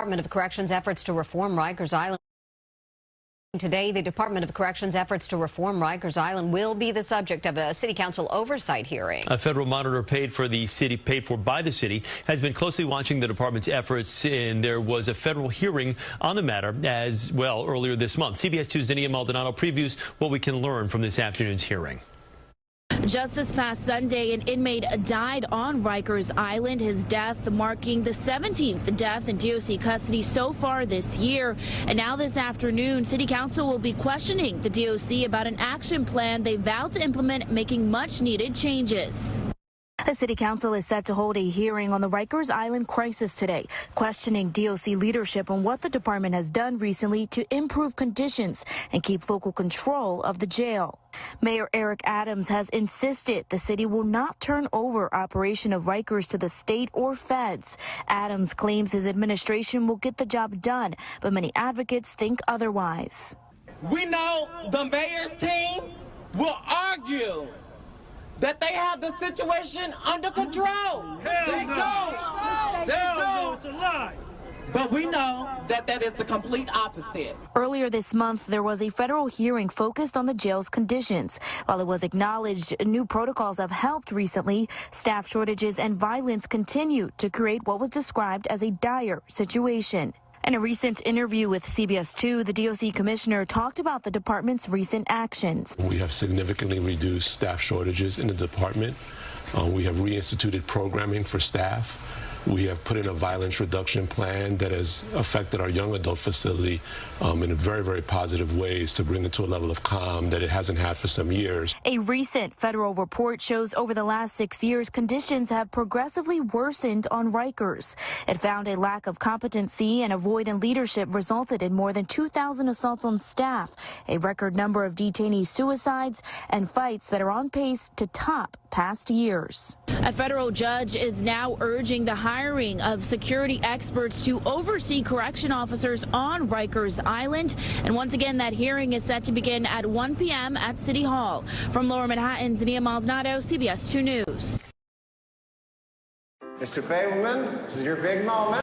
Department of Corrections efforts to reform Rikers Island. Today, the Department of Corrections efforts to reform Rikers Island will be the subject of a city council oversight hearing. A federal monitor paid for by the city has been closely watching the department's efforts, and there was a federal hearing on the matter as well earlier this month. CBS 2's Zinnia Maldonado previews what we can learn from this afternoon's hearing. Just this past Sunday, an inmate died on Rikers Island, his death marking the 17th death in DOC custody so far this year. And now this afternoon, City Council will be questioning the DOC about an action plan they vowed to implement, making much needed changes. The City Council is set to hold a hearing on the Rikers Island crisis today, questioning DOC leadership on what the department has done recently to improve conditions and keep local control of the jail. Mayor Eric Adams has insisted the city will not turn over operation of Rikers to the state or feds. Adams claims his administration will get the job done, but many advocates think otherwise. We know the mayor's team will argue that they have the situation under control. They don't. It's a lie. But we know that that is the complete opposite. Earlier this month, there was a federal hearing focused on the jail's conditions. While it was acknowledged new protocols have helped recently, staff shortages and violence continue to create what was described as a dire situation. In a recent interview with CBS 2, the DOC commissioner talked about the department's recent actions. We have significantly reduced staff shortages in the department. We have reinstituted programming for staff. We have put in a violence reduction plan that has affected our young adult facility in very, very positive ways to bring it to a level of calm that it hasn't had for some years. A recent federal report shows over the last 6 years, conditions have progressively worsened on Rikers. It found a lack of competency and avoidant leadership resulted in more than 2,000 assaults on staff, a record number of detainee suicides, and fights that are on pace to top past years. A federal judge is now urging the hiring of security experts to oversee correction officers on Rikers Island. And once again, that hearing is set to begin at 1 p.m. at City Hall. From Lower Manhattan, Zinnia Maldonado, CBS 2 News. Mr. Fableman, this is your big moment.